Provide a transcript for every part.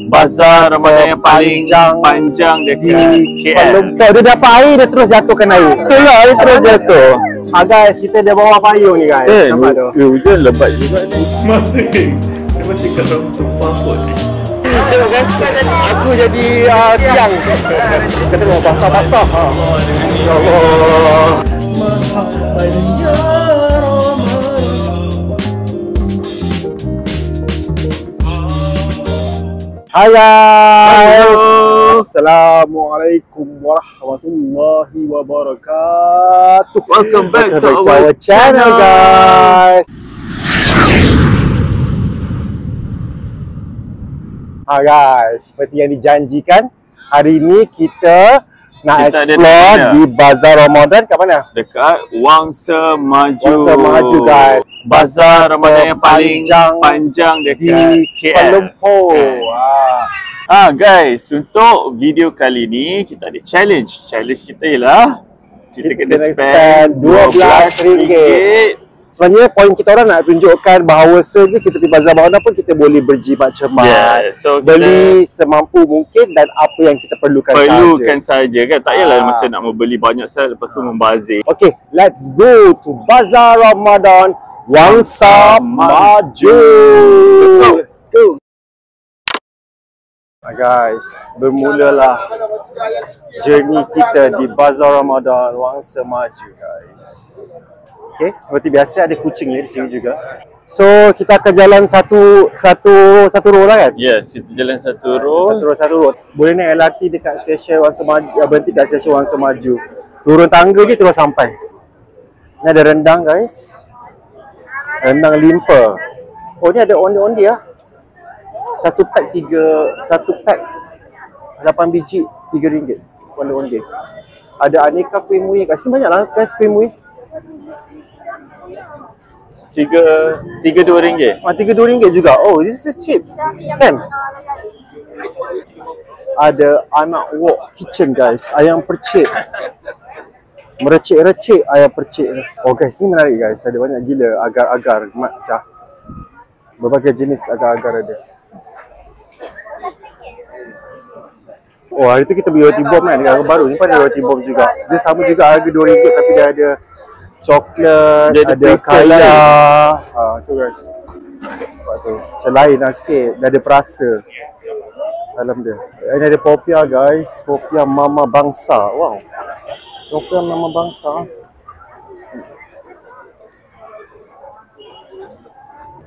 Bazar Ramadan yang paling panjang dekat KL. Kalau dia dapat air, dia terus jatuhkan air. Betul lah, dia terus jatuh. Guys, kita di bawah payung ni guys. Nampak tu? Hujan lebat juga ni. Masa dia macam kalau tumpah kot. Tengok guys, aku jadi tiang. Kita tengok basah-basah. Ya Allah. Hai guys. Assalamualaikum warahmatullahi wabarakatuh. Welcome back to our channel guys. Hai guys, seperti yang dijanjikan, hari ini kita nak explore di Bazar Ramadan kat mana? Dekat Wangsa Maju. Wangsa Maju guys. Bazar Ramadan yang paling panjang dekat di Kuala KL. Lumpur. Guys, untuk video kali ni kita ada challenge. Challenge kita ialah kita kena spend RM12. Sebenarnya poin kita orang nak tunjukkan bahawa kita pergi Bazar Ramadan pun kita boleh berjimat cermat. So beli semampu mungkin dan apa yang kita perlukan saja kan. Tak payahlah macam nak membeli banyak sangat lepas tu membazir. Okay, let's go to Bazar Ramadan Wangsa Maju. Let's go. Guys, bermulalah journey kita di Bazar Ramadan Wangsa Maju guys. Okay, seperti biasa ada kucing ni di sini juga. So kita akan jalan satu row lah kan? Ya, kita jalan satu row. Satu row. Boleh naik LRT dekat stesen Wangsa Maju, berhenti kat stesen Wangsa Maju. Turun tangga je terus sampai. Ni ada rendang guys. Rendang limpa. Oh ni ada onde-onde lah. Satu pack 8 biji RM3. Onde-onde. Ada aneka kuih muih kat sini, banyak lah guys kuih muih. RM3 RM3 juga. Oh, this is cheap. Kan? Ada anak wok kitchen guys. Ayam percik. Merecik-recik ayam percik ni. Oh guys, ni menarik guys. Ada banyak gila agar-agar matcha. Berbagai jenis agar-agar ada. Oh, hari tu kita beli roti bom kan. Dekat baru ni pun ada roti bom juga. Dia sama juga harga RM2 tapi dia ada coklat, ada kaya. Tu guys. Macam lain lah sikit. Dia ada perasa dalam dia. Ini ada popia guys. Popia Mama Bangsa. Wow. Popia Mama Bangsa.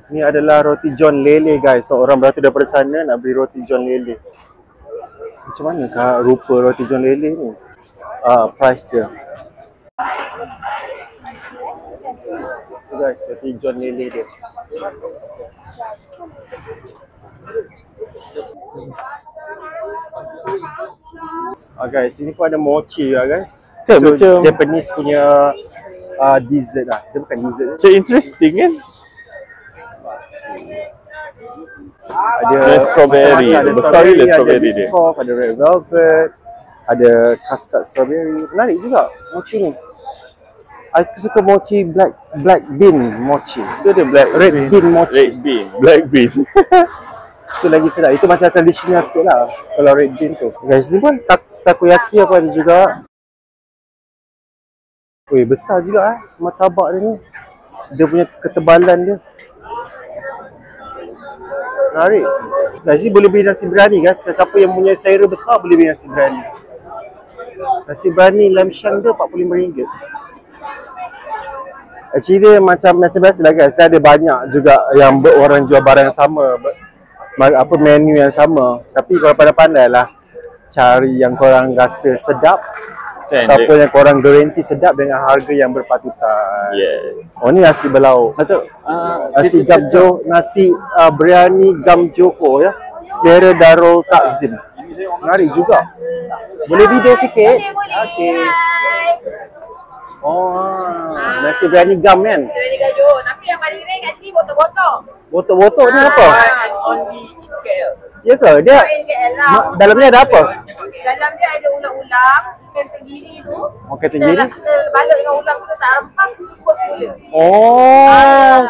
Ni adalah roti John Lele guys. Orang berada daripada sana nak beli roti John Lele. Macam mana rupa roti John Lele ni? Price dia. Guys, roti John Lele dia. Guys, ini pun ada mochi lah guys. So, macam Japanese punya dessert lah. Dia bukan dessert. Macam interesting kan? Ada strawberry. Besar gila strawberry dia. Ada red velvet. Ada custard strawberry. Menarik juga mochi ni. Aku suka mochi black bean mochi. Itu ada red bean mochi. Black bean. Itu lagi sedap. Itu macam tradisional sikit lah kalau red bean tu. Guys, ni pun takoyaki apa ada juga. Weh, besar juga martabak dia ni. Dia punya ketebalan dia. Menarik. Guys, ni boleh beli nasi biryani guys. Siapa yang punya selera besar boleh beli nasi biryani. Nasi biryani lamb shank dia RM45. Actually dia macam biasa lah guys. Dia ada banyak juga yang orang jual barang yang sama, menu yang sama. Tapi korang pandai-pandai lah cari yang korang rasa sedap ataupun yang korang garanti sedap dengan harga yang berpatutan. Yes. Oh ni nasi berlauk. Nasi gamjo, nasi biryani gamjoko ya. Selera Darul Takzim. Menarik juga. Boleh video sikit? Okey. Oh, nasi biryani gam kan? Biryani gajuk. Tapi yang paling keren kat sini botok-botok. Botok-botok ni apa? Only KL. Ya ke? Dia dalamnya ada apa? Dalam dia ada ulam-ulam, ikan tenggiri tu. Ikan tenggiri? Kita balut dengan ulam tu, tak rempas, kukus semula. Oh.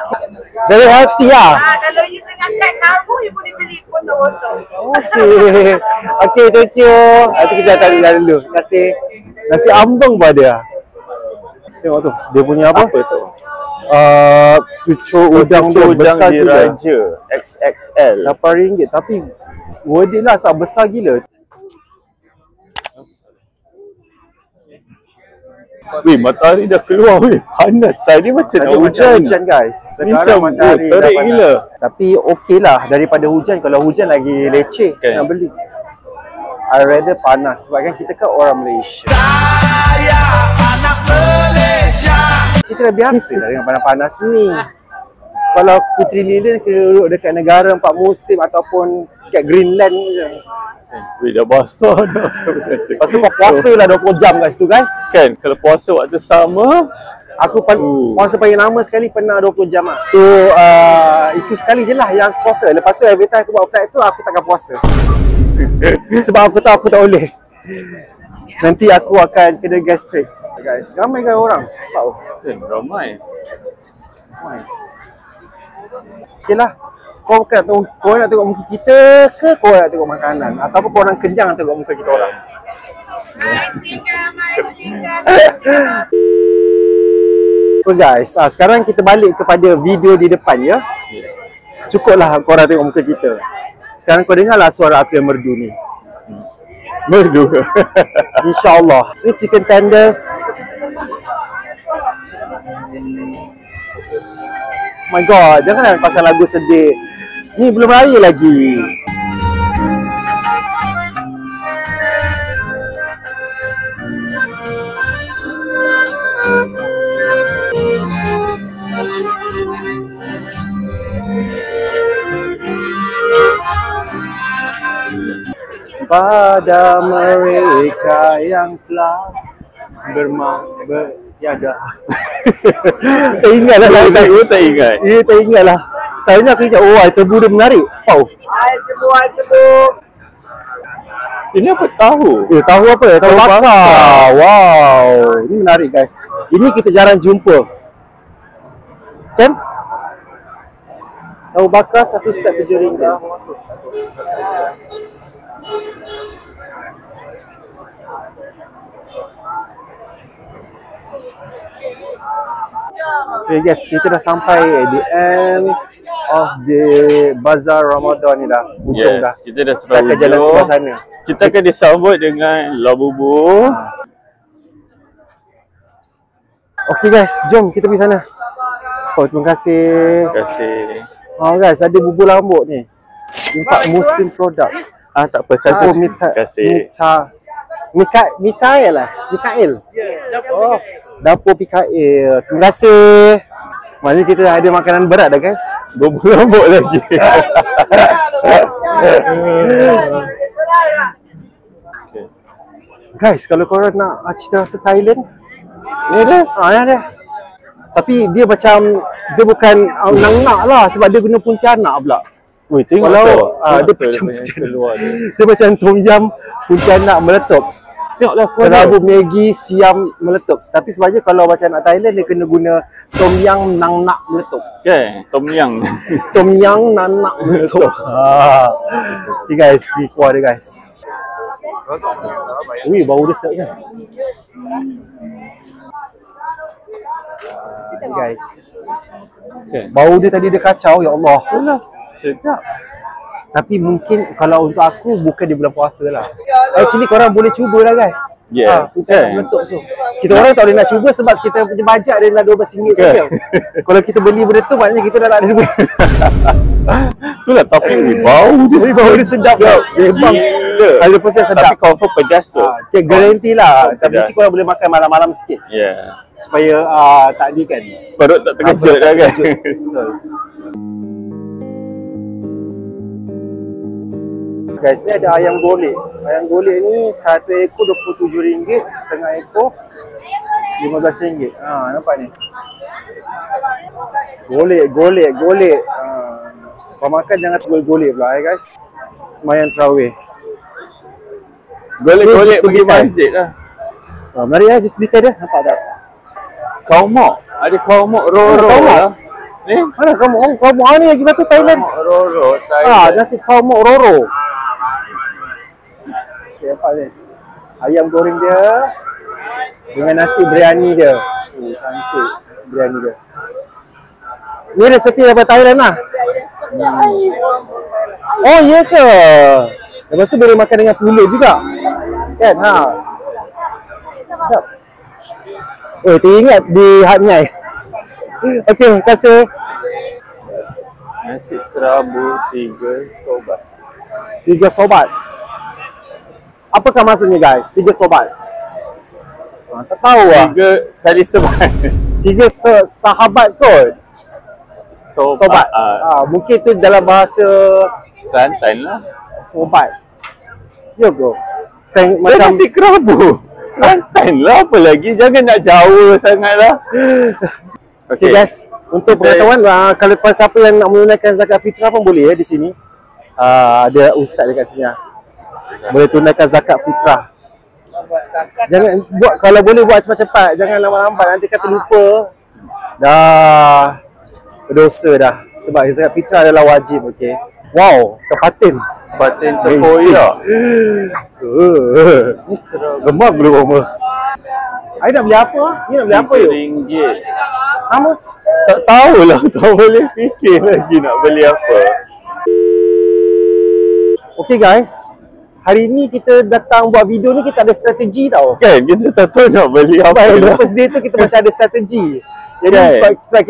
Very healthy lah. Kalau you tengah cut karbo, you boleh beli botol-botol. Okey. Okey, thank you. Nanti kita akan jalan dulu. Terima kasih. Nasi ambeng pun ada. Tengok tu. Dia punya apa? Apa tu? Cucuk udang dia besar gila. Raja XXL. RM8 tapi worth it lah sebab besar gila. Weh, matahari dah keluar weh. Panas. Tadi macam nak hujan. Hujan guys. Macam Sekarang matahari dah terik panas. gila. Tapi okey lah daripada hujan. Kalau hujan lagi leceh Kan. nak beli. I rather panas sebab kan kita kan orang Malaysia. Kita dah biasa lah dengan panas-panas ni. Kalau Puteri Lilian kena duduk dekat negara 4 musim ataupun kat Greenland je. Weh, dah basah dah. Lepas tu kau puasa lah 20 jam kat situ guys. Kan, kalau puasa waktu sama, Aku puasa paling lama sekali pernah 20 jam lah. Itu sekali je lah yang puasa. Lepas tu every time aku buat flight tu aku takkan puasa. Sebab aku tahu aku tak boleh. Nanti aku akan kena gastric. Guys, ramai kan orang? Tahu. kan ramai. Nice. Okay lah. Kau nak tengok muka kita ke kau nak tengok makanan? Ataupun kau orang kenyang tengok muka kita orang? So guys, sekarang kita balik kepada video di depan ya. Cukuplah korang tengok muka kita. Sekarang kau dengarlah suara aku yang merdu ni. Merdu. InsyaAllah. Ni chicken tenders. My god, janganlah pasal lagu sedih. Ni belum raya lagi. Pada mereka yang telah bertiada. Tak ingat lah. Tak ingat. Ya, tak ingat lah. Sebenarnya aku ingat, oh, tebu dia menarik. Tahu? Tebu. Ini apa tahu? Tahu apa? Tahu bakar. Wow. Ini menarik guys. Ini kita jarang jumpa. Kan? Tahu bakar satu set RM7. Okay guys, kita dah sampai at the end of the Bazaar Ramadan ni dah. Ujung dah. Kita dah sampai Kita akan jalan ujung. sebelah sana. Kita akan disambut dengan labubu. Okay guys, jom kita pergi sana. Oh, terima kasih. Terima kasih. Oh guys, ada bubur rambut ni. In fact, Muslim product. Tak apa, satu. Terima kasih. Mikael lah. Mikael. Oh, dapur Mikael. Terima kasih. Maknanya kita ada makanan berat dah guys. Bubur rambut lagi. Guys, kalau korang nak cita rasa Thailand, Ni dah. ni ada. Tapi dia macam, dia bukan nak lah sebab dia guna Pontianak pula. Weh, tengok Walau tu. dia macam keluar dia. dia macam tom yum Pontianak meletup. Tengoklah kau Kerabu Maggi siam meletup. Tapi sebenarnya kalau macam nak Thailand dia kena guna tom yum nang nak meletup. kan, tom yang. Tom yum nang nak meletup. Okay guys, ni kuah dia guys. Ui, bau dia sedap kan? Guys. Kan. Bau dia tadi dia kacau, ya Allah. Itulah. Sedap. Tapi mungkin kalau untuk aku bukan di bulan puasa lah. Actually korang boleh cubalah guys. Yes, Pontianak kan. meletup so. Kita orang tak boleh nak cuba sebab kita punya bajet dia dah RM12 saja. Kalau kita beli benda tu maknanya kita dah tak ada duit. Itulah tapi bau dia. Tapi bau dia sedap guys. Memang Gila. 100% sedap. Tapi confirm pedas tu. Okay, garanti lah. Tapi pedas. nanti korang boleh makan malam-malam sikit. Ya. Supaya tak ni kan. Perut tak terkejut dah kan. Betul. Guys, ni ada ayam golek. Ayam golek ni satu ekor RM27, setengah ekor RM15. Nampak ni. Golek. Kau makan jangan tergolek golek pula guys. Semayang tarawih. Golek-golek Ni pergi disebutan. masjid lah. Mari disebutan dia. Nampak tak? Kaumok. Ada kaumok ro-ro Kaumok? lah. Ni? Mana kamu? Kamu ni lagi satu Thailand. Roro, Thailand. Nasi kamu Roro. Okay, apa ni? Ayam goreng dia dengan nasi biryani dia. Cantik nasi biryani dia. Ni resepi daripada Thailand lah. Oh, iya ke? Lepas tu boleh makan dengan pulut juga. Kan? Ha. Sedap. Oh, teringat di Hat Nyai. Okey, terima kasih. Nasi kerabu 3 sobat. 3 sobat. Apakah maksudnya guys? 3 sobat. Tak tahu lah. 3 kali sobat. 3 sahabat kot. Sobat. Mungkin tu dalam bahasa Kelantan lah. sobat. Ya ke? Macam nasi kerabu. Kelantan lah, apa lagi? Jangan nak jauh sangat lah. Okay guys, untuk pengetahuan, kalau siapa yang nak menunaikan zakat fitrah pun boleh di sini. Ada ustaz dekat sini. Boleh tunaikan zakat fitrah. Jangan buat, kalau boleh buat cepat-cepat, jangan lambat-lambat, nanti kata lupa. Dah berdosa dah. Sebab zakat fitrah adalah wajib, okey. Wow, terpatin. Patin terkoyak. Gemar dulu rumah. Ai nak beli apa? Ni nak beli apa yuk? RM3. Hamus? Tak tahulah, tak boleh fikir lagi nak beli apa. Okay guys, hari ni kita datang buat video ni, kita ada strategi tau. Kan, kita tak tahu nak beli apa Sebab lah. first day tu kita macam ada strategi. Jadi Kan? sebab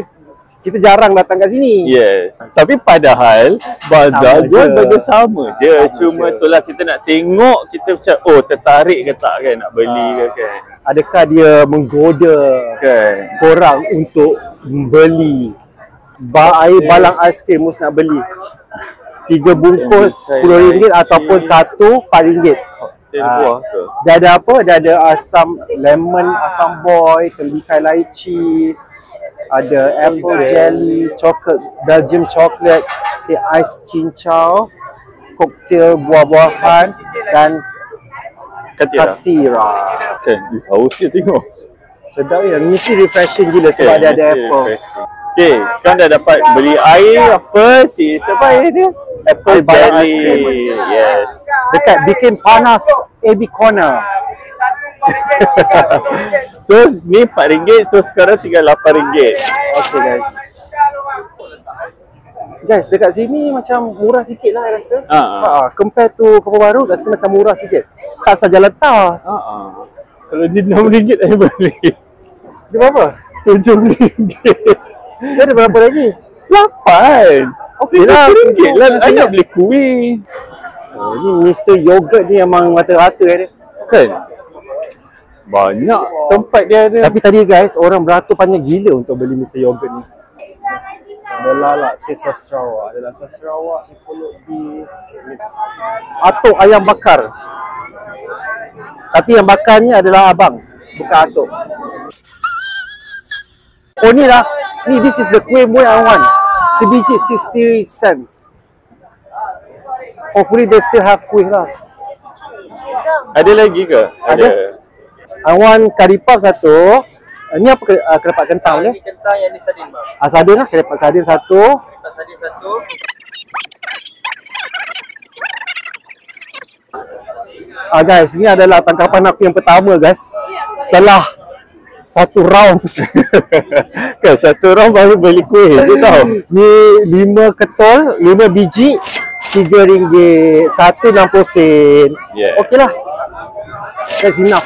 kita jarang datang kat sini. Yes. Tapi padahal bazar Sama jual je. benda sama je. Sama Cuma je. itulah kita nak tengok, kita macam oh tertarik ke tak kan nak beli ke kan. Adakah dia menggoda Kan. korang untuk beli air balang aiskrim mus nak beli 3 bungkus RM10 ataupun 1 RM4. Dia buah ke? Dia ada apa? Dia ada asam lemon, asam boy, tembikar lychee, ada apple jelly, coklat, Belgium chocolate, teh ais cincau, koktail buah-buahan dan Katira. katira. Kan, haus dia tengok. Sedap ya, mesti refreshing gila sebab dia ada apple. Okay, sekarang dah dapat beli air. First is apa air dia? Apple Air balang jelly. Yes. Dekat bikin panas AB Corner. So ni RM4, so sekarang tinggal RM8. Okay guys. Guys, dekat sini macam murah sikit lah I rasa. Compare to Kepala Baru, rasa macam murah sikit. Tak saja letak. Kalau dia RM6 saya beli. Dia berapa? RM7. Dia ada berapa lagi? 8. Okey lah. RM7 lah. Saya nak beli kuih. Oh, ni Mr. Yogurt ni memang rata-rata dia. Kan? Banyak tempat dia ada. Tapi tadi guys, orang beratur panjang gila untuk beli Mr. Yogurt ni. Adalah Taste of Sarawak. Adalah Sarawak, Epolok Beef, Atuk ayam bakar. Tapi yang bakarnya adalah abang, bukan Atuk. Oh ni lah. Ni, this is the kuih muih I want. Sebiji 60 cents. Hopefully they still have kuih lah. Ada lagi ke? Ada. I want curry puff satu. Ni apa kerepak kentang ni? Kentang yang ni sardin bang. Sardin lah, kerepak sardin satu. Sardin satu. Guys, ni adalah tangkapan aku yang pertama guys. Setelah satu round. Kan satu round baru beli kuih je tau. Ni 5 ketol, 5 biji, RM3, 1.60 sen. Yeah. Okey lah. That's enough.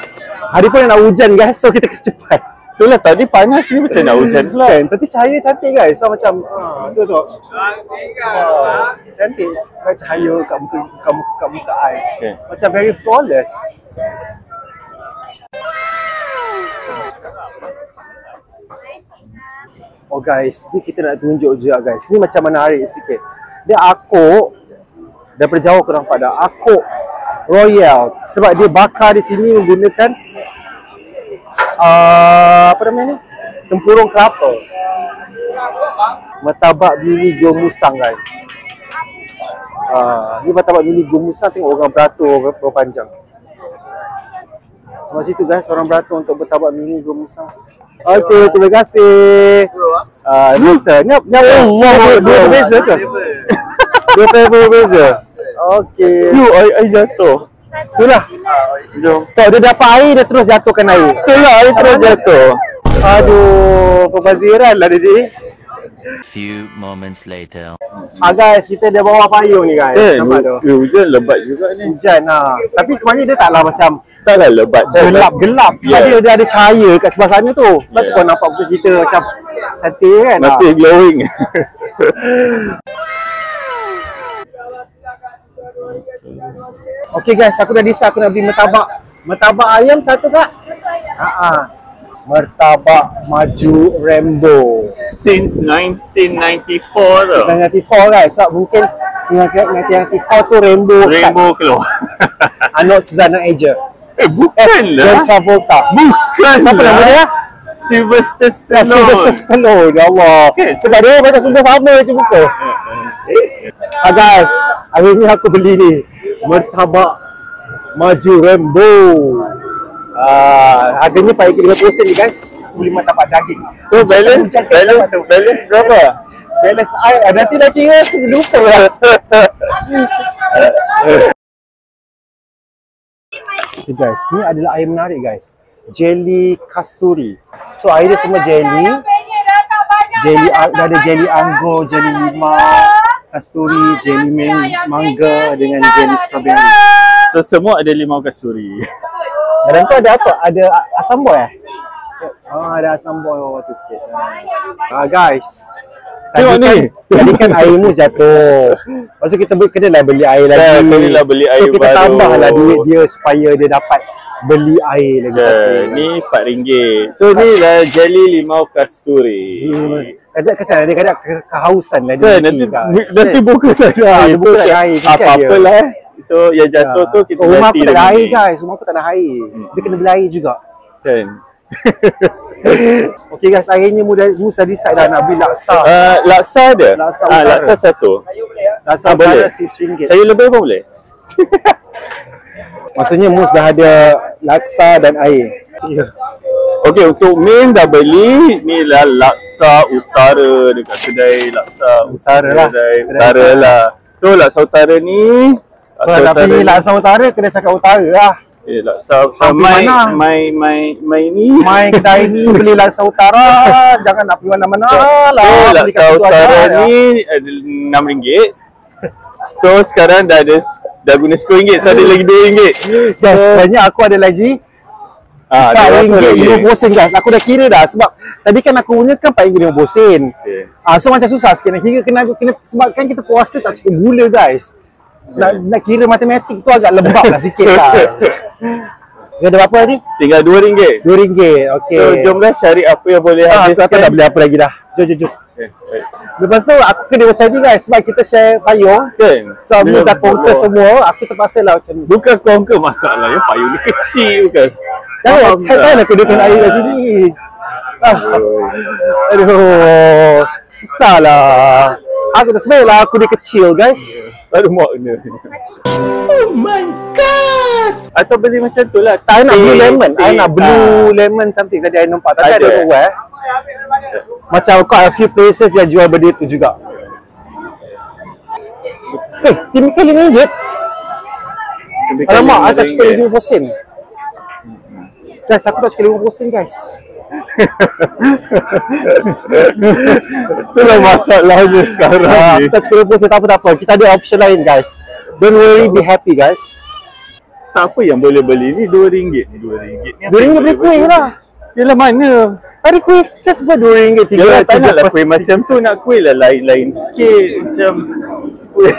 Hari pun nak hujan guys, so kita kena cepat. Itulah tadi panas ni macam nak hujan pula. Kan? Tapi cahaya cantik guys. So macam tu tengok. Cantik. Kayak cahaya kat muka air. Okay. Macam very flawless. Oh guys, ni kita nak tunjuk juga guys. Ni macam menarik sikit. Dia akuk. Daripada jauh korang nampak dah. Akuk Royal. Sebab dia bakar di sini menggunakan apa namanya ni? Tempurung kelapa. Martabak mini gomusang guys. Ni martabak mini gomusang, tengok orang beratur berpanjang. Sebab situ guys, orang beratur untuk martabak mini gomusang. Okey, terima kasih. Mister, ni dua beza ke? Dua flavor beza. Okey. Air jatuh. Itulah. Jom. Tak, dia dapat air, dia terus jatuhkan air. Itulah, air terus jatuh. Aduh, pembaziran lah dia. Few moments later. Guys, kita ada bawa payung ni guys. Nampak tu? Hujan lebat juga ni. Hujan lah. Tapi sebenarnya dia taklah macam Taklah lebat. gelap-gelap. Yeah. Dia ada cahaya kat sebelah sana tu. Sebab kau nampak muka kita macam cantik kan? Masih glowing. Okey guys, aku dah decide aku nak beli martabak. Martabak ayam satu kak? Martabak maju Rainbow. Since 1994 tau. 1994 guys. Sebab mungkin 1994 tu Rainbow keluar. Not Susanna Aja. Bukan John lah. Travolta. Bukan Siapa lah. nama dia? Sylvester Sylvester Stallone. Stallone. Ya Allah. Sebab dia macam semua sama je muka. Guys, hari ni aku beli ni martabak maju Rainbow. Harganya paling RM50 ni guys. Beli martabak daging. So balance berapa? Balance nanti dah kira aku lupa lah. Okay guys, ni adalah air menarik guys. Jelly kasturi. So air dia semua jelly. Ada jelly anggur, jelly limau, kasturi, jelly mangga dengan jelly strawberry. So semua ada limau kasturi. Dalam tu ada apa? Ada asam boy ada asam boy tu sikit. Guys. Tadi kan airmu jatuh. Lepas tu kita kena beli air lagi. Beli air so kita baru. tambahlah duit dia supaya dia dapat beli air lagi satu. Ni RM4. So ni lah jelly limau kasturi. Kadang kesan dia kadang kehausan lah dia. Nanti buka tak ada air. Buka tak ada air. Apa-apalah. So yang jatuh tu kita rumah ganti aku tak ada air ni. guys. Rumah aku tak ada air. Dia kena beli air juga. Kan. Okay guys, akhirnya mu dah decide dah nak beli laksa. Laksa ada? Laksa utara. Laksa satu. Laksa boleh. RM6. Saya lebih pun boleh. Maksudnya mus dah ada laksa dan air. Okey, untuk main dah beli. Ni lah laksa utara dekat kedai laksa Utara lah. Utara lah. So laksa utara ni Tapi laksa utara kena cakap utara lah. Laksa mai ni. Mai kedai ni beli laksa utara. Jangan nak pergi mana-mana lah. So laksa utara ni RM6. So sekarang dah guna RM10. So ada lagi RM2. Guys, sebenarnya aku ada lagi RM4.50 guys. Aku dah kira dah sebab tadi kan aku punya kan RM4.50. So macam susah sikit nak kira kena sebab kan kita puasa tak cukup gula guys. Nak kira matematik tu agak lembab lah sikit lah. Dia ada berapa tadi? Tinggal RM2. RM2, okey. So jomlah cari apa yang boleh habiskan. Aku tak beli apa lagi dah. Jom. Lepas tu aku kena macam ni guys sebab kita share payung kan. So Mus dah conquer semua. Aku terpaksa lah macam ni. Bukan conquer masalahnya payung ni kecil bukan. Jangan aku dudukkan air kat sini. Aduh. Salah. Aku tak sebenarnya lah aku dia kecil guys. Tak ada makna. Oh my god. Atau beli macam tu lah. I nak blue lemon. I nak blue lemon something tadi I nampak. Tapi I don't know where. Macam got a few places yang jual benda tu juga. Timika RM5. Alamak, I tak cukup RM50. Guys, aku tak cukup RM50 guys. Itulah masalahnya sekarang ni. Tak cukup RM50, tak apa. Kita ada option lain guys. Don't worry, be happy guys. Tak apa yang boleh beli ni RM2 ni RM2. RM2 beli kuih lah. Yelah mana? Ada kuih kan sebab RM2 3. Yalah tak nak kuih macam tu. Nak kuih lah lain-lain sikit. Macam kuih.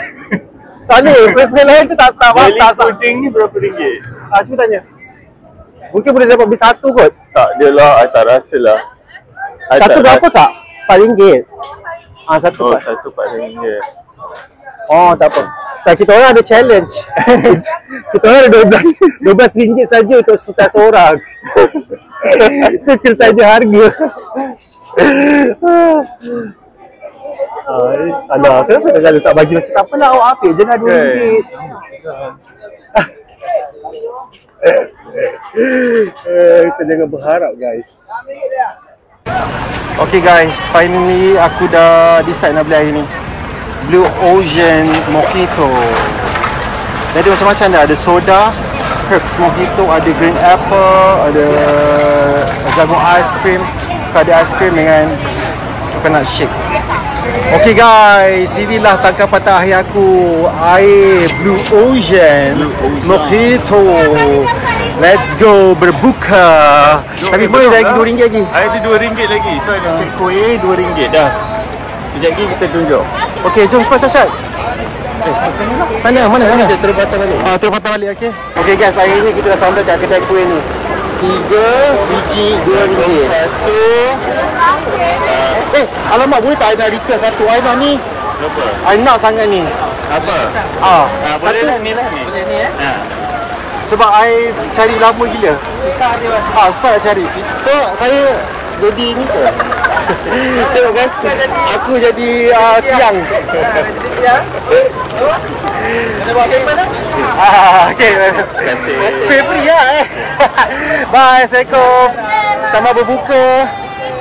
Tak boleh, kuih lain tu tak Jelly tak pudding ni berapa ringgit? Cuba tanya. Mungkin boleh dapat beli satu kot. Tak dia lah, I tak rasa lah. Satu berapa tak? RM4. Satu Oh, Pak. satu RM4. Oh, tak apa. Tak, kita orang ada challenge. Kita orang ada RM12 saja untuk setiap seorang. Itu kita tanya harga. Alah, kenapa kalau tak bagi macam tak apalah awak ambil je lah RM2. Kita jangan berharap guys. Okay guys, finally aku dah decide nak beli air ni. Blue Ocean Mojito. Jadi macam-macam dah, ada soda, herbs mojito, ada green apple, ada jagung ice cream, ada ice cream dengan coconut shake. Okay guys, inilah tangkapan terakhir aku, air Blue Ocean Mojito. Let's go berbuka. Tapi boleh lagi RM2 lagi. Air dia RM2 lagi. So ada kuih RM2 dah. Sekejap lagi kita tunjuk. Okay, jom cepat Syad. Mana? Kita terus patah balik. Terus patah balik, okay. Okay guys, hari ni kita dah sampai kat kedai kuih ni. 3 biji RM2. Alamak, boleh tak I nak request satu? I nak ni. Apa? I nak sangat ni. Apa? Boleh lah ni lah ni. Boleh ni Sebab I cari lama gila. Susah dia mas. Susah nak cari. So, saya jadi ni ke? Tengok guys, aku jadi tiang. Jadi tiang. Mana bawa ke mana? Okay. Terima kasih. Free lah Bye, Assalamualaikum. Selamat berbuka.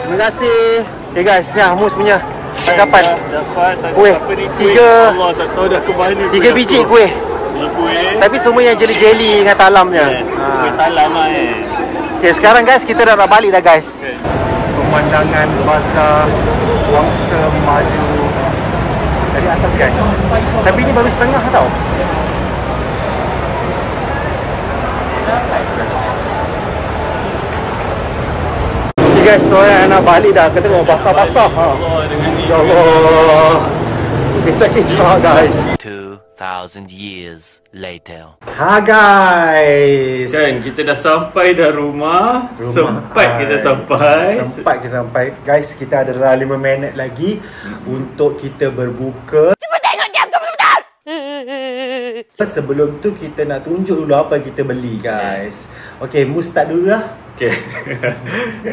Terima kasih. Okay guys, ni Mus punya tangkapan. Dapat Kuih. Allah tak tahu dah ke mana. 3 biji kuih. Kuih. Tapi semua yang jeli-jeli dengan talamnya. Kuih talam lah Okay, sekarang guys, kita dah nak balik dah guys. Pemandangan bazar Wangsa Maju dari atas guys. Tapi ni baru setengah tau. Okay guys, seorang nak balik dah. Kita tengok basah-basah. Ya Allah. Kecak-kecak guys. 2,000 years later. Ha guys. Kan kita dah sampai dah rumah. Sempat kita sampai. Guys, kita ada dalam 5 minit lagi untuk kita berbuka. Cuba tengok jam tu betul-betul. Sebelum tu kita nak tunjuk dulu apa kita beli guys. Okay, Mus start dulu lah. Okay.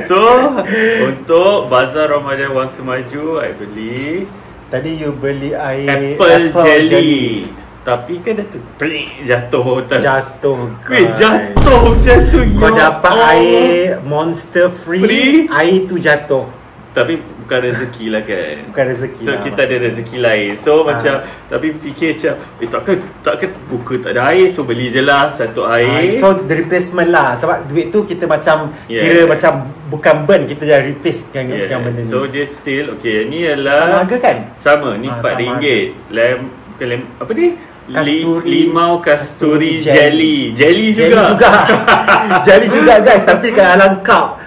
So, untuk Bazar Ramadan Wangsa Maju, I beli Tadi you beli air apple jelly. Tapi kan dah tu pelik jatuh atas. Jatuh Kuih guys. jatuh. Kau dapat air Monster free, air tu jatuh. Tapi bukan rezeki lah kan. Bukan rezeki So lah, kita ada rezeki lain. So macam tapi fikir macam takkan buka tak ada air. So beli je lah satu air. So the replacement lah. Sebab duit tu kita macam kira macam bukan burn, kita dah replace dengan benda ni. So dia still okay. Ni adalah sama harga kan? Sama. Ni RM4. Bukan apa ni? Limau kasturi jelly. Jelly juga. Jelly juga guys, tapi kan dalam cup.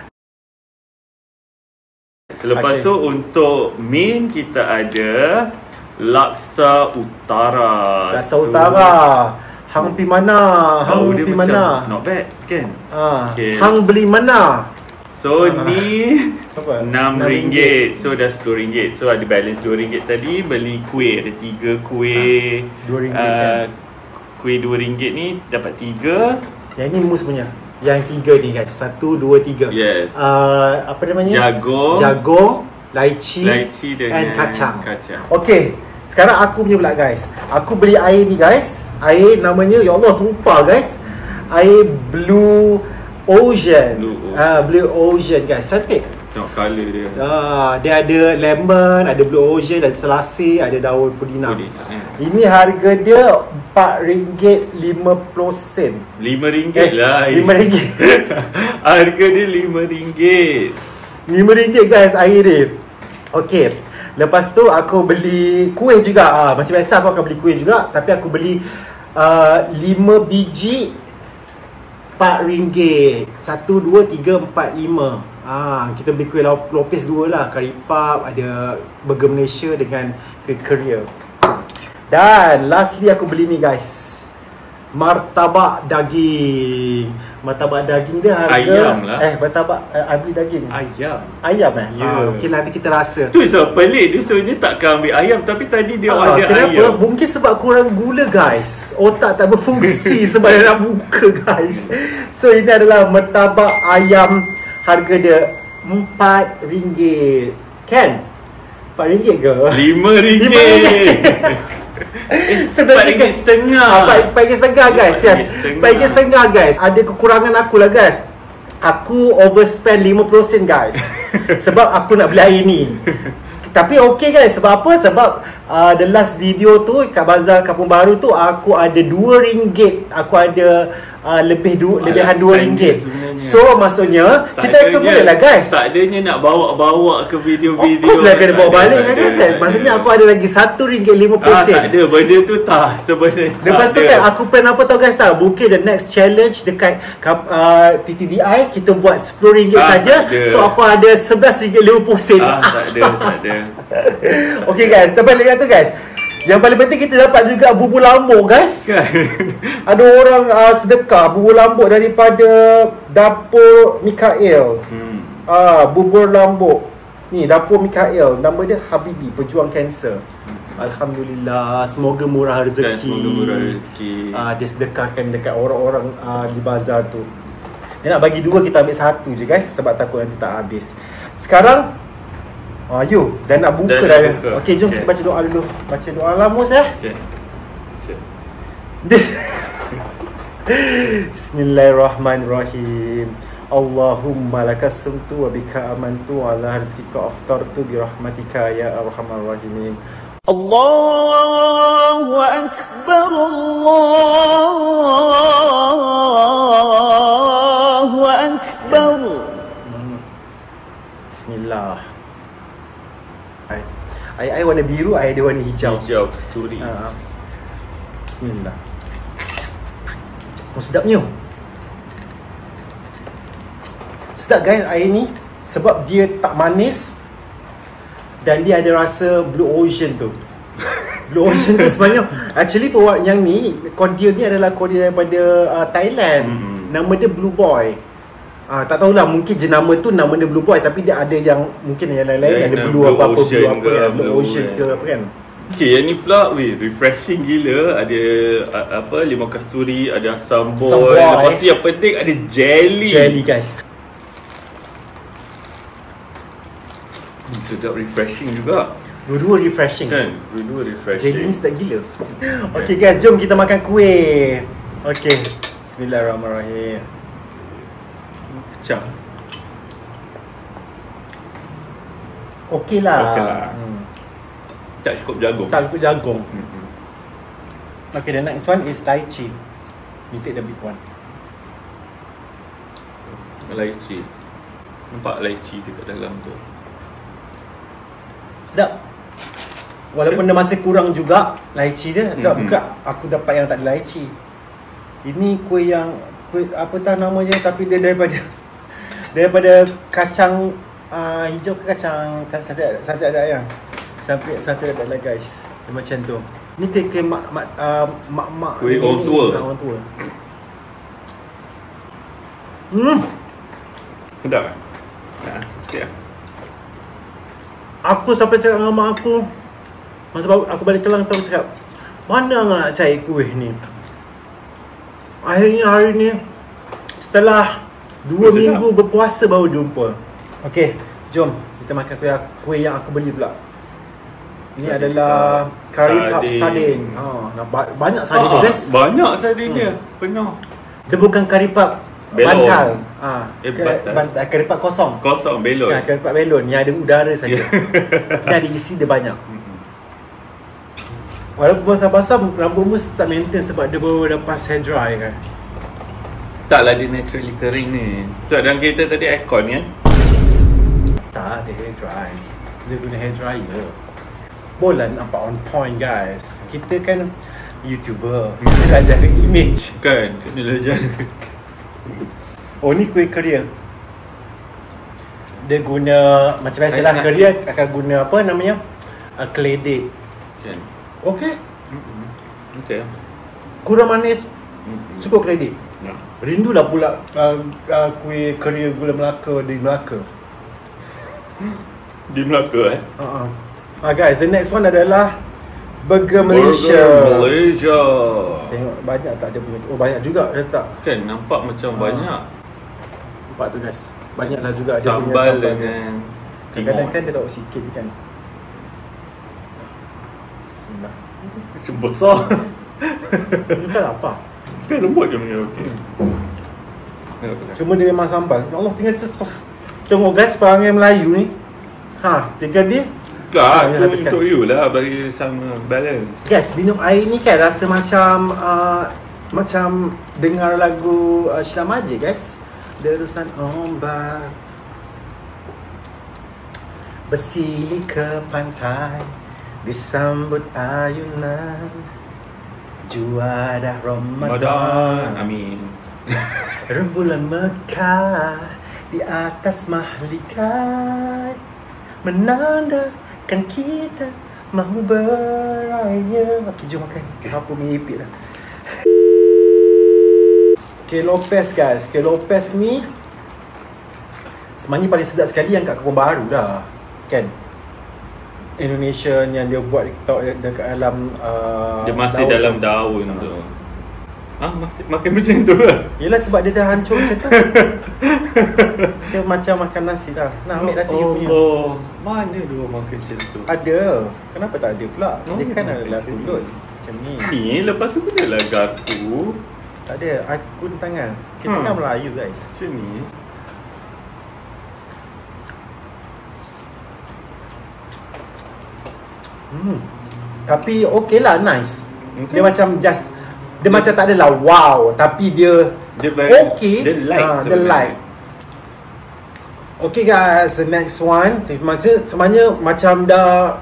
Selepas tu untuk main kita ada laksa utara. Laksa utara. Hang pi mana? Hang pi mana? Not bad kan? Okay. Hang beli mana? So ni RM6. So dah RM10. So ada balance RM2 tadi. Beli kuih. Ada 3 kuih RM2 kan? Kuih RM2 ni dapat 3. Yang ni Mus punya. Yang 3 ni guys. 1, 2, 3. Yes. Apa namanya? Jagung, lychee dengan kacang. Okay. Sekarang aku punya pula guys. Aku beli air ni guys. Air namanya, ya Allah tumpah guys. Air Blue Ocean. Blue Ocean guys. Cantik. Tengok colour dia. Dia ada lemon, ada Blue Ocean, ada selasih, ada daun pudina. Ini harga dia RM4.50. RM5 lah. RM5. Harga dia RM5. RM5 guys air dia. Okay. Lepas tu aku beli kuih juga. Macam biasa aku akan beli kuih juga. Tapi aku beli 5 biji RM4. 1, 2, 3, 4, 5. Kita beli kuih lopis 2 lah. Kari pap, ada burger Malaysia dengan kuih Korea. Dan lastly aku beli ni guys, martabak daging. Martabak daging dia harga ayam lah. Martabak I beli daging. Ayam Ya. Okay, nanti kita rasa. Tu so pelik. Dia sebenarnya takkan ambil ayam. Tapi tadi dia ada kenapa? ayam. Mungkin sebab kurang gula guys. Otak tak berfungsi sebab dia nak buka guys. So ini adalah martabak ayam. Harga dia RM4. Kan? RM4 ke? RM5. RM4.50. RM4.50 guys. Yes. RM4.50 guys. Ada kekurangan aku lah guys. Aku overspend 50% guys. Sebab aku nak beli air ni. Tapi okey guys, sebab apa? Sebab the last video tu kat Bazar Kampung Baru tu aku ada RM2. Aku ada lebihan RM2. So maksudnya kita akan boleh lah guys. Tak adanya nak bawa-bawa ke video-video. Of course lah kena bawa balik kan guys. Maksudnya aku ada lagi RM1.50. Tak ada, benda tu tak sebenarnya. Lepas tu kan aku plan apa tau guys tak? Mungkin the next challenge dekat TTDI kita buat RM10 saja. So aku ada RM11.50. Tak ada. Okay guys, terbalik tu guys. Yang paling penting kita dapat juga bubur lambuk guys. Ada orang sedekah bubur lambuk daripada Dapur Mikael. Bubur lambuk. Ni Dapur Mikael, nama dia Habibi, pejuang kanser. Alhamdulillah, semoga murah rezeki. Dia sedekahkan dekat orang-orang di bazar tu. Dia nak bagi 2, kita ambil 1 je guys, sebab takut nanti tak habis. Sekarang yuk, dah nak buka dah. Okey, jom kita baca doa dulu. Baca doa lamus Okey. Bismillahirrahmanirrahim. Allahumma lakas sumtu wa bika amantu ala rizqika aftartu bi rahmatika ya arhamar rahimin. Allahu akbar, Allahu akbar. Bismillah. Air warna biru, air dia warna hijau. Hijau kasturi. Bismillah. Sedapnya. Sedap guys air ni. Sebab dia tak manis. Dan dia ada rasa Blue Ocean tu. Blue Ocean tu sebenarnya actually yang ni, cordial ni adalah cordial daripada Thailand. Nama dia Blue Boy. Tak tahulah, mungkin jenama tu nama dia Blue Boy, tapi dia ada yang mungkin yang lain-lain, ada Blue apa-apa, Blue apa kan, Blue Ocean ke apa kan. Okay, yang ni pula refreshing gila. Ada limau kasturi, ada asam boy. Lepas tu yang penting ada jelly. Jelly guys. Sedap, refreshing juga. Dua-dua refreshing kan? Dua-dua refreshing. Jelly ni sedap gila. Okay guys, jom kita makan kuih. Okay, bismillahirrahmanirrahim. Pecah. Okey lah. Tak cukup jagung. Tak cukup jagung. Okay, the next one is lychee. You take the big one. Lychee. Nampak lychee dekat dalam tu. Sedap. Walaupun dia masih kurang juga lychee dia. Sebab bukan aku dapat yang tak ada lychee. Ini kuih yang apa tak namanya, tapi dia daripada kacang hijau ke kacang sate ada ayam. Sampai sate ada lah guys. Dia macam tu. Ni kuih mak kuih orang tua. Orang tua. Sedap kan? Nah, sikit lah. Aku sampai cakap dengan mak aku, masa aku balik Kelang tu, aku cakap, mana nak cari kuih ni? Akhirnya hari ni, setelah 2 minggu berpuasa baru jumpa. Okay, jom kita makan kuih yang aku beli pula. Ini adalah curry puff sardine. Banyak sardine dia guys. Banyak sardine dia, penuh. Dia bukan curry puff bantal. Bantal. Curry puff kosong. Kosong, belon. Ya, curry puff belon yang ada udara saja. Dan ada isi dia banyak. Walaupun basah-basah, rambutmu tak maintain sebab dia baru lepas hair dry kan. Taklah, dia naturally kering ni. So dalam kereta tadi aircon kan? Tak, dia hair dry. Dia guna hair dryer. Bola nampak on point guys. Kita kan YouTuber, kita dah jaga image. Kan, kenalah jaga. Oh, ni kuih Korea. Dia guna macam biasalah, Korea akan guna apa namanya? Keledek. Kan. Okey. Okey. Kurang manis. Cukup keledek. Ya. Rindulah pula kuih Korea gula Melaka di Melaka. Di Melaka Guys, the next one adalah Burger Malaysia. Malaysia. Tengok banyak tak dia punya. Oh, banyak juga dia tak. Kan nampak macam banyak. Nampak tu guys. Banyaklah juga dia punya sambal sambal dengan kadang-kadang kan dia taruh sikit kan. Bismillah. Macam besar. Ini kan apa? Kan lembut je punya okey. Cuma dia memang sambal. Ya Allah, tinggal Tengok guys, perangai Melayu ni. Jadi Tak, untuk you lah, bagi sama balance. guys, minum air ni kan rasa macam macam dengar lagu Sheila Majid guys. Derusan ombak bersilih ke pantai, disambut ayunan juara Ramadan. Amin. Rembulan mekar di atas mahligai, menandakan kita mahu beraya. Okey, jom makan. Apa mengipit dah. Kuih Lopez guys. Kuih Lopez ni sebenarnya paling sedap sekali yang kat Kebun Baru dah. Kan? Indonesia yang dia buat dekat dalam dia masih daun dalam daun tu. Masih makan macam tu lah. Yelah, sebab dia dah hancur macam tu. Dia macam makan nasi dah. Nak ambil nanti dia punya. Mana dia makan macam tu? Ada. Kenapa tak ada pula? Dia kan adalah tulut. Macam ni. Ni lepas tu dia lah gaku. Tak ada. Akun tangan. Kita kan Melayu guys. Macam ni. Tapi okey lah, nice. Dia macam just, dia macam tak adalah wow, tapi dia okey. Dia light. Dia light. Okay guys, the next one sebenarnya macam dah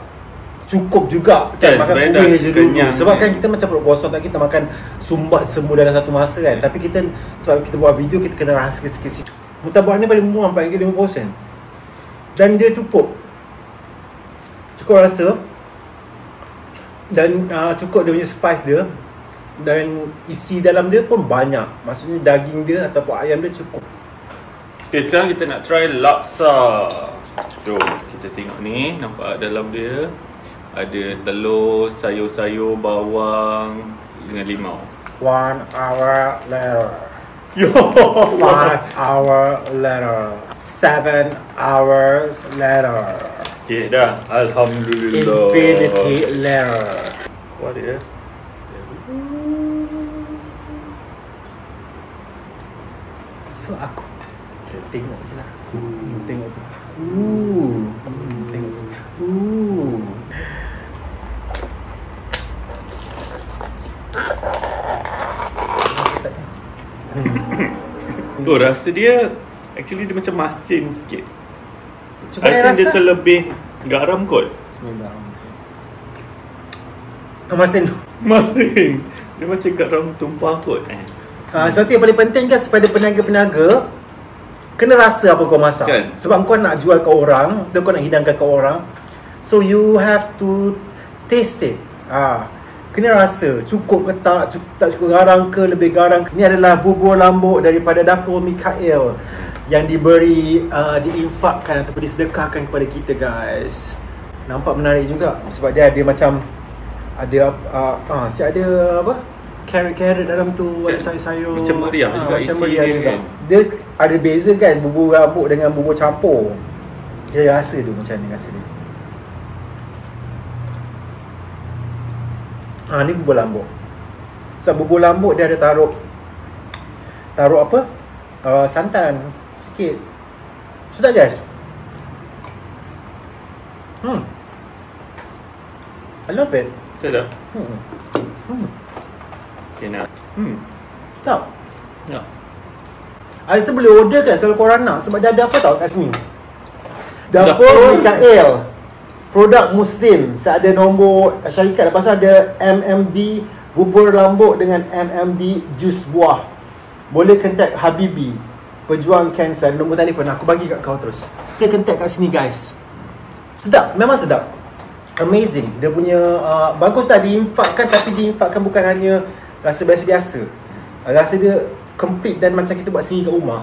cukup juga kan, makan kuih je dulu. Sebab kan kita macam perut kosong, tak kita makan sumbat semua dalam satu masa kan. Tapi kita, sebab kita buat video, kita kena rasa sikit-sikit. Murtabak ni paling murah, 4.50. Dan dia cukup rasa. Dan cukup dia punya spice dia. Dan isi dalam dia pun banyak. Maksudnya daging dia ataupun ayam dia cukup. Okay, sekarang kita nak try laksa. Jom kita tengok ni. Nampak dalam dia ada telur, sayur-sayur, bawang dengan limau. 1 hour later. Yo, 5 hour later. 7 hours later. Okay dah, alhamdulillah. Infinity later. What dia? So aku tengok je lah. Tengok tu. Tengok tu. Oh, rasa dia actually dia macam masin sikit. Cuba rasa dia terlebih garam kot. Bismillah. Masin. Dia macam garam tumpah kot. Satu yang paling penting kan, kepada peniaga-peniaga, kena rasa apa kau masak kan? Sebab kau nak jual ke orang, atau kau nak hidangkan ke orang, so you have to taste it. Kena rasa cukup ke tak cukup garam ke, lebih garam ke. Ini adalah bubur lambuk daripada dapur Mikael yang diberi diinfakkan ataupun disedekahkan kepada kita guys. Nampak menarik juga sebab dia ada macam ada ada apa, carrot dalam tu, ada sayur-sayur macam meriah juga, macam meriah juga kan. Dia ada beza kan, bubur lambuk dengan bubur campur. Dia rasa tu macam ni rasa dia. Ni bubur lambuk. So bubur lambuk dia ada taruh apa? Santan sikit. Sudah guys. I love it. Sedap. Okay, nak. Tak. Ya. I rasa boleh order kan kalau korang nak. Sebab dia ada apa tau kat sini. Dapur Mikael, produk Muslim. Saya ada nombor syarikat. Lepas tu ada MMD bubur lambuk dengan MMD jus buah. Boleh contact Habibi, pejuang kanser. Nombor telefon aku bagi kat kau terus. Dia contact kat sini guys. Sedap, memang sedap. Amazing. Dia punya bagus lah diinfakkan, tapi diinfakkan bukan hanya rasa biasa-biasa. Rasa dia complete dan macam kita buat sendiri kat rumah.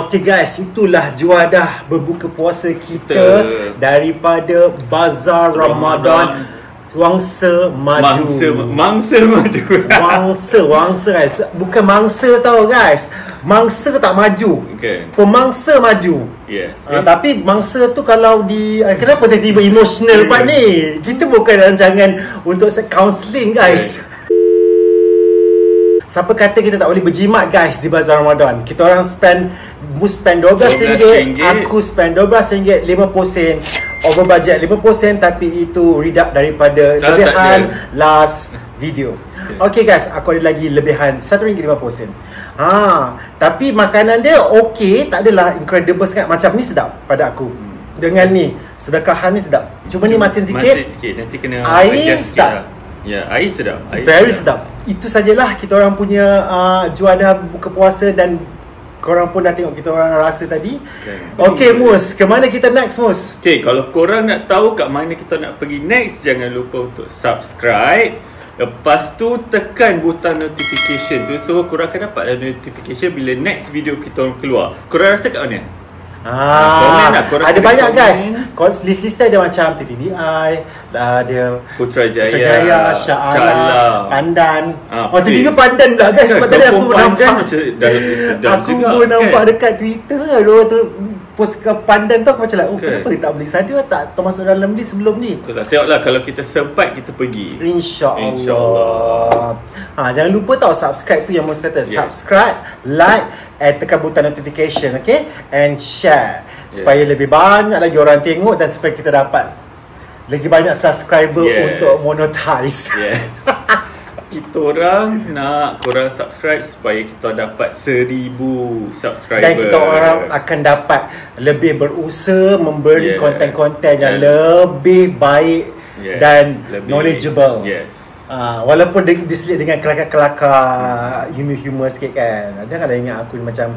Okay guys, itulah juadah berbuka puasa kita daripada Bazar Ramadan Wangsa Maju. Mangsa maju. Wangsa guys. Bukan mangsa tau guys. Mangsa tak maju. Okay. Pemangsa maju. Yes. Tapi mangsa tu kalau di kenapa tiba-tiba emotional part ni? Kita bukan rancangan untuk counselling guys. Siapa kata kita tak boleh berjimat guys di Bazar Ramadan? Kita orang spend Mu spend RM12, aku spend RM12, 50 sen. Over budget 50 sen, tapi itu reduct daripada lebihan last video. Okay guys, aku ada lagi lebihan RM1.50. Tapi makanan dia okay, tak adalah incredible sangat. Macam ni sedap pada aku. Dengan ni, sedekahan ni sedap. Cuma ni masin sikit. Masin sikit, nanti kena air sedap. Ya, air sedap. Very sedap. Itu sajalah kita orang punya juadah buka puasa, dan korang pun dah tengok kita orang rasa tadi. Okay Mus, ke mana kita next Mus? Okay, kalau korang nak tahu kat mana kita nak pergi next, jangan lupa untuk subscribe. Lepas tu tekan butang notification tu, so korang akan dapat notification bila next video kita orang keluar. Korang rasa kat mana? Ada banyak guys. List ada macam TDDI, ada Putrajaya, Shah Alam, Pandan. TDDI Pandan lah guys. Sebab tadi aku nampak, aku pun nampak dekat Twitter tu post ke Pandan tu, aku macam lah, kenapa dia tak beli saja, tak termasuk dalam list sebelum ni. Tengoklah, kalau kita sempat kita pergi, InsyaAllah. Jangan lupa tau subscribe tu yang Mus kata. Subscribe, like, and tekan butang notification, okay? And share supaya lebih banyak lagi orang tengok, dan supaya kita dapat lagi banyak subscriber untuk monetize. Kita orang nak korang subscribe supaya kita dapat 1000 subscriber. Dan kita orang akan dapat lebih berusaha memberi konten-konten yang lebih baik dan lebih knowledgeable. Walaupun diselit dengan kelakar-kelakar humor-humor sikit kan. Janganlah ingat aku macam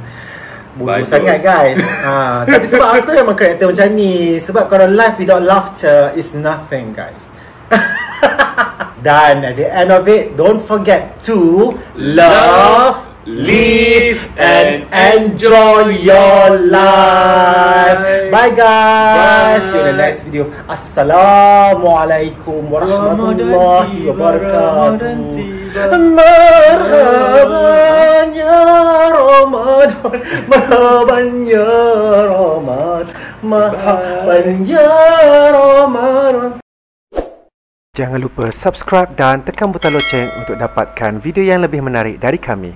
bodoh sangat guys. Tapi sebab aku memang karakter macam ni. Sebab kalau life without laughter is nothing guys. Dan at the end of it, don't forget to love, live, and enjoy your life. Bye guys. See you in the next video. Assalamualaikum warahmatullahi wabarakatuh. Marhaban ya Ramadan, marhaban ya Ramadan, marhaban ya Ramadan. Jangan lupa subscribe dan tekan butang loceng untuk dapatkan video yang lebih menarik dari kami.